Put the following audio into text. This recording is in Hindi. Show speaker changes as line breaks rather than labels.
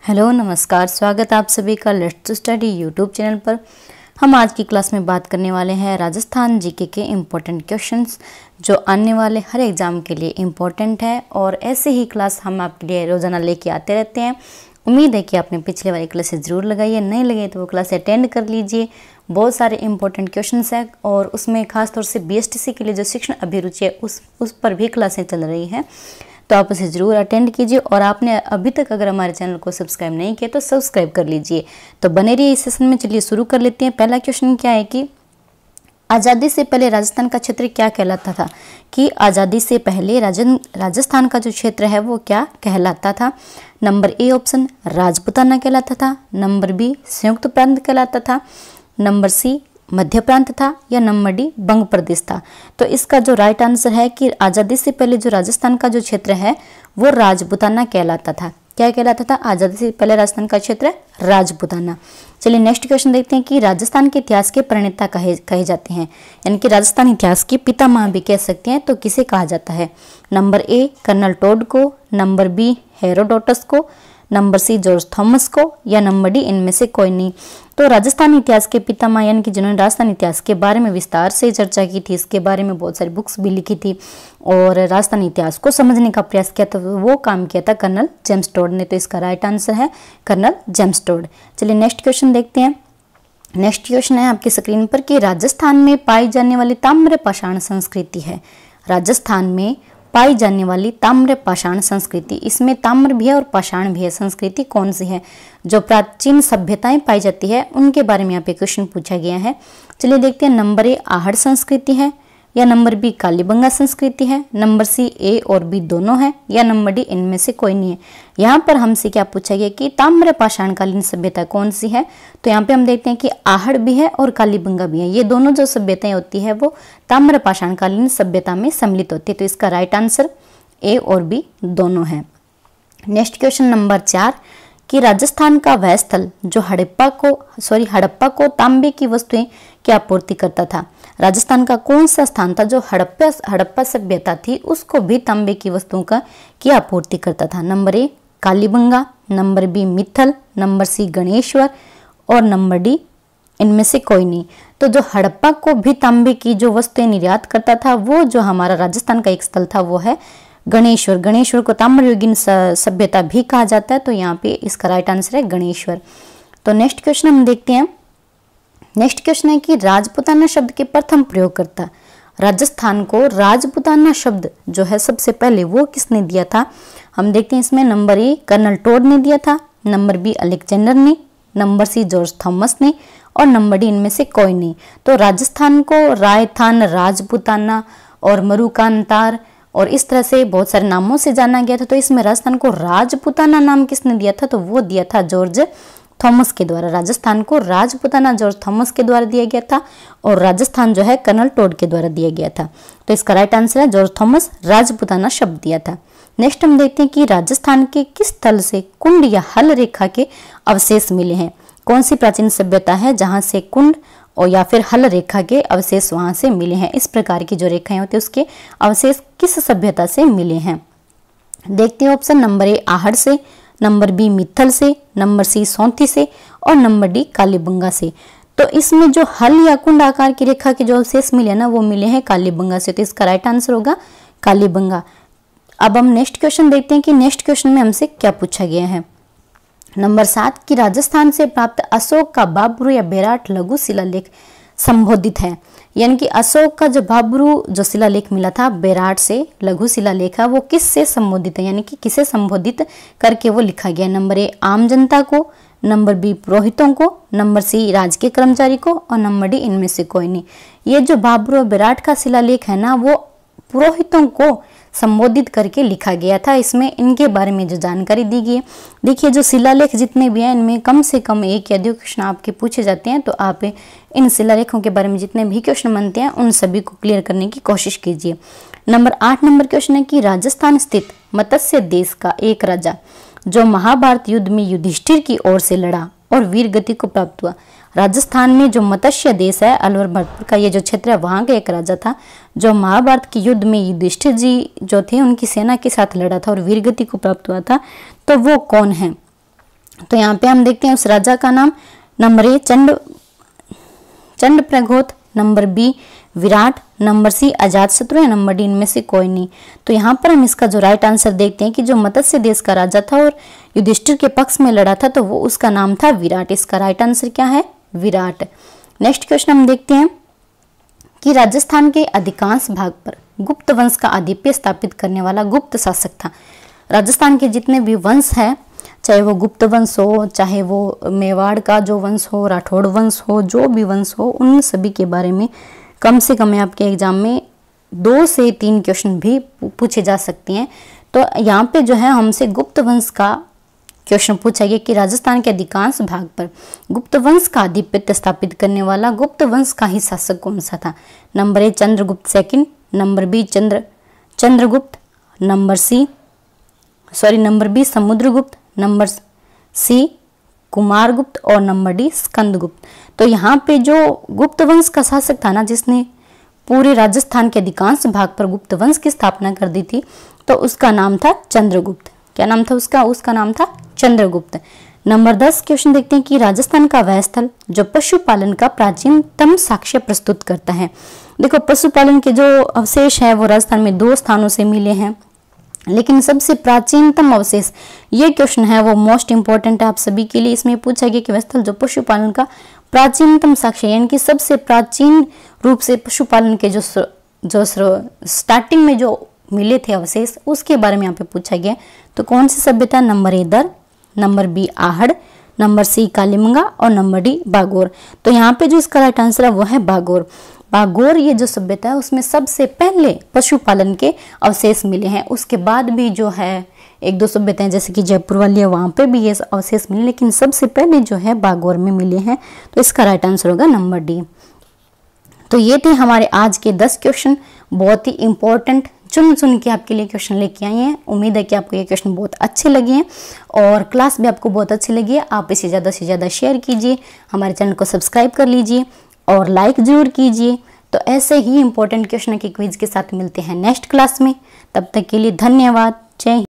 हेलो नमस्कार, स्वागत है आप सभी का let's to study YouTube channel पर। हम आज की क्लास में बात करने वाले हैं राजस्थान जीके के इम्पोर्टेंट क्वेश्चंस जो आने वाले हर एग्ज़ाम के लिए इम्पोर्टेंट है। और ऐसे ही क्लास हम आपके लिए रोज़ाना लेके आते रहते हैं। उम्मीद है कि आपने पिछले वाली क्लासेस ज़रूर लगाई है, नहीं लगे तो वो क्लास अटेंड कर लीजिए। बहुत सारे इंपॉर्टेंट क्वेश्चंस हैं और उसमें खासतौर से बीएसटीसी के लिए जो शिक्षण अभिरुचि है उस पर भी क्लासें चल रही हैं, तो आप उसे ज़रूर अटेंड कीजिए। और आपने अभी तक अगर हमारे चैनल को सब्सक्राइब नहीं किया तो सब्सक्राइब कर लीजिए। तो बने रहिए इस सेशन में। चलिए शुरू कर लेते हैं। पहला क्वेश्चन क्या है कि आज़ादी से पहले राजस्थान का क्षेत्र क्या कहलाता था। कि आज़ादी से पहले राजस्थान का जो क्षेत्र है वो क्या कहलाता था। नंबर ए ऑप्शन राजपूताना कहलाता था, नंबर बी संयुक्त प्रांत कहलाता था, नंबर सी मध्य प्रांत था, या नंबर डी बंग प्रदेश था। तो इसका जो राइट आंसर है कि आज़ादी से पहले जो राजस्थान का जो क्षेत्र है वो राजपूताना कहलाता था। क्या कहलाता था? आज़ादी से पहले राजस्थान का क्षेत्र राजपूताना। चलिए नेक्स्ट क्वेश्चन देखते हैं कि राजस्थान के इतिहास के प्रणेता कहे जाते हैं, यानी कि राजस्थान इतिहास के पितामह भी कह सकते हैं, तो किसे कहा जाता है। नंबर ए कर्नल टोड को, नंबर बी हेरोडोटस को, नंबर सी जॉर्ज थॉमस को, या नंबर डी इनमें से कोई नहीं। तो राजस्थान इतिहास के पितामह यानी कि जिन्होंने राजस्थान इतिहास के बारे में विस्तार से चर्चा की थी, इसके बारे में बहुत सारी बुक्स भी लिखी थी और राजस्थान इतिहास को समझने का प्रयास किया था, तो वो काम किया था कर्नल जेम्स टोड ने। तो इसका राइट आंसर है कर्नल जेम्स टोड। चलिए नेक्स्ट क्वेश्चन देखते हैं। नेक्स्ट क्वेश्चन है आपकी स्क्रीन पर कि राजस्थान में पाई जाने वाली ताम्र पाषाण संस्कृति है। राजस्थान में पाई जाने वाली ताम्र पाषाण संस्कृति, इसमें ताम्र भी है और पाषाण भी है, संस्कृति कौन सी है। जो प्राचीन सभ्यताएं पाई जाती है उनके बारे में यहाँ पे क्वेश्चन पूछा गया है। चलिए देखते हैं। नंबर ए आहड़ संस्कृति है, या नंबर बी कालीबंगा संस्कृति है, नंबर सी ए और बी दोनों है, या नंबर डी इनमें से कोई नहीं है। यहाँ पर हमसे क्या पूछा गया कि ताम्र पाषाणकालीन सभ्यता कौन सी है। तो यहाँ पे हम देखते हैं कि आहड़ भी है और कालीबंगा भी है। ये दोनों जो सभ्यताएं होती है वो ताम्र पाषाणकालीन सभ्यता में सम्मिलित होती है। तो इसका राइट आंसर ए और बी दोनों है। नेक्स्ट क्वेश्चन नंबर 4 कि राजस्थान का वह स्थल जो हड़प्पा को तांबे की वस्तुएं की आपूर्ति करता था। राजस्थान का कौन सा स्थान था जो हड़प्पा सभ्यता थी उसको भी तांबे की वस्तुओं की आपूर्ति करता था। Number A Kalibangan, number B Mittal, number C Ganeshwar, और नंबर डी इनमें से कोई नहीं। तो जो हड़प्पा को भी तांबे की जो वस्तुएं निर्यात करता था वो जो हमारा राजस्थान का एक स्थल था वो है गणेश्वर। गणेश्वर को ताम्रयुगीन सभ्यता भी कहा जाता है, तो यहाँ पे इसका राइट आंसर है गणेश्वर। तो नेक्स्ट क्वेश्चन हम देखते हैं। नेक्स्ट क्वेश्चन है कि राजपूताना शब्द के प्रथम प्रयोगकर्ता। राजस्थान को राजपूताना शब्द जो है सबसे पहले वो किसने दिया था। हम देखते हैं इसमें नंबर ए कर्नल टोड ने दिया था, नंबर बी अलेक्जेंडर ने, नंबर सी जॉर्ज थॉमस ने, और नंबर डी इनमें से कोई नहीं। तो राजस्थान को रायथान, राजपूताना और मरुकांतार और इस तरह से बहुत सारे नामों से जाना गया था। तो इसमें राजस्थान को राजपूताना नाम किसने दिया था, तो वो दिया था जॉर्ज थॉमस के द्वारा। राजस्थान को राजपूताना जॉर्ज थॉमस के द्वारा दिया गया था और राजस्थान जो है कर्नल टोड के द्वारा दिया गया था। तो इसका राइट आंसर है जॉर्ज थॉमस राजपूताना शब्द दिया था। नेक्स्ट हम देखते हैं कि राजस्थान के किस स्थल से कुंड या हल रेखा के अवशेष मिले हैं। कौन सी प्राचीन सभ्यता है जहां से कुंड और या फिर हल रेखा के अवशेष वहां से मिले हैं। इस प्रकार की जो रेखाएं होती है उसके अवशेष किस सभ्यता से मिले हैं। देखते हैं ऑप्शन नंबर ए आहड़ से, नंबर बी मित्तल से, नंबर सी सौंथी से, और नंबर डी कालीबंगा से। तो इसमें जो हल या कुंड आकार की रेखा के जो अवशेष मिले ना वो मिले हैं कालीबंगा से। तो इसका राइट आंसर होगा कालीबंगा। अब हम नेक्स्ट क्वेश्चन देखते हैं कि नेक्स्ट क्वेश्चन में हमसे क्या पूछा गया है। नंबर 7 कि राजस्थान से प्राप्त अशोक का बाबरू या बेराट लघु शिलालेख संबोधित है। यानी कि अशोक का जो बाबरू जो शिलालेख मिला था बेराट से लघु शिलालेख है वो किससे संबोधित है, यानी कि किसे संबोधित करके वो लिखा गया। नंबर ए आम जनता को, नंबर बी पुरोहितों को, नंबर सी राजकीय कर्मचारी को, और नंबर डी इनमें से कोई नहीं। ये जो बाबरू और बेराट का शिलालेख है ना वो पुरोहितों को संबोधित करके लिखा गया था। इसमें इनके बारे में जो जानकारी दी गई है, देखिए जो शिलालेख जितने भी हैं इनमें कम से कम एक या दो क्वेश्चन आपके पूछे जाते हैं, तो आप इन शिलालेखों के बारे में जितने भी क्वेश्चन बनते हैं उन सभी को क्लियर करने की कोशिश कीजिए। नंबर 8 नंबर क्वेश्चन है कि राजस्थान स्थित मत्स्य देश का एक राजा जो महाभारत युद्ध में युधिष्ठिर की ओर से लड़ा और वीर गति को प्राप्त हुआ। राजस्थान में जो मत्स्य देश है अलवर भरतपुर का ये जो क्षेत्र है वहां का एक राजा था जो महाभारत के युद्ध में युधिष्ठिर जी जो थे उनकी सेना के साथ लड़ा था और वीरगति को प्राप्त हुआ था। तो वो कौन है? तो यहाँ पे हम देखते हैं उस राजा का नाम। Number A Chandapradyot, number B Virat, number C Ajatashatru या नंबर डी इनमें से कोई नहीं। तो यहाँ पर हम इसका जो राइट आंसर देखते हैं कि जो मत्स्य देश का राजा था और युधिष्ठिर के पक्ष में लड़ा था, तो वो उसका नाम था विराट। इसका राइट आंसर क्या है? विराट। नेक्स्ट क्वेश्चन हम देखते हैं कि राजस्थान के अधिकांश भाग पर गुप्त वंश का आधिपत्य स्थापित करने वाला गुप्त शासक था। राजस्थान के जितने भी वंश है, चाहे वो गुप्त वंश हो, चाहे वो मेवाड़ का जो वंश हो, राठौड़ वंश हो, जो भी वंश हो, उन सभी के बारे में कम से कम आपके एग्जाम में 2 से 3 क्वेश्चन भी पूछे जा सकते हैं। तो यहाँ पे जो है हमसे गुप्त वंश का क्वेश्चन पूछा गया कि राजस्थान के अधिकांश भाग पर गुप्त वंश का आधिपत्य स्थापित करने वाला गुप्त वंश का ही शासक कौन सा था। Number A Chandragupta second, number B Chandragupta, number B Samudragupta, number C Kumaragupta और नंबर डी स्कंदगुप्त। तो यहाँ पे जो गुप्त वंश का शासक था ना, जिसने पूरे राजस्थान के अधिकांश भाग पर गुप्त वंश की स्थापना कर दी थी, तो उसका नाम था चंद्रगुप्त। क्या नाम था उसका नाम था चंद्रगुप्त। नंबर 10 क्वेश्चन देखते हैं कि राजस्थान का वह स्थल जो पशुपालन का प्राचीनतम साक्ष्य प्रस्तुत करता है। देखो, पशुपालन के जो अवशेष है वो राजस्थान में 2 स्थानों से मिले हैं, लेकिन सबसे प्राचीनतम अवशेष, ये क्वेश्चन है वो मोस्ट इंपॉर्टेंट है आप सभी के लिए। इसमें पूछा गया कि वह स्थल जो पशुपालन का प्राचीनतम साक्ष्य, यानी कि सबसे प्राचीन रूप से पशुपालन के जो स्टार्टिंग में जो मिले थे अवशेष, उसके बारे में यहाँ पे पूछा गया। तो कौन सी सभ्यता? नंबर ए दर, number B Ahar, number C Kalibangan और नंबर डी बागोर। तो यहाँ पे जो इसका राइट आंसर है वो है बागोर। बागोर ये जो सभ्यता है उसमें सबसे पहले पशुपालन के अवशेष मिले हैं। उसके बाद भी जो है 1-2 सभ्यताएं जैसे कि जयपुर वाली है, वहां पे भी ये अवशेष मिले, लेकिन सबसे पहले जो है बागोर में मिले हैं। तो इसका राइट आंसर होगा नंबर डी। तो ये थे हमारे आज के 10 क्वेश्चन, बहुत ही इंपॉर्टेंट, चुन के आपके लिए क्वेश्चन लेके आए हैं। उम्मीद है कि आपको ये क्वेश्चन बहुत अच्छे लगे हैं और क्लास भी आपको बहुत अच्छी लगी है। आप इसे ज़्यादा से ज़्यादा शेयर कीजिए, हमारे चैनल को सब्सक्राइब कर लीजिए और लाइक जरूर कीजिए। तो ऐसे ही इंपॉर्टेंट क्वेश्चन के क्विज के साथ मिलते हैं नेक्स्ट क्लास में। तब तक के लिए धन्यवाद। जय हिंद।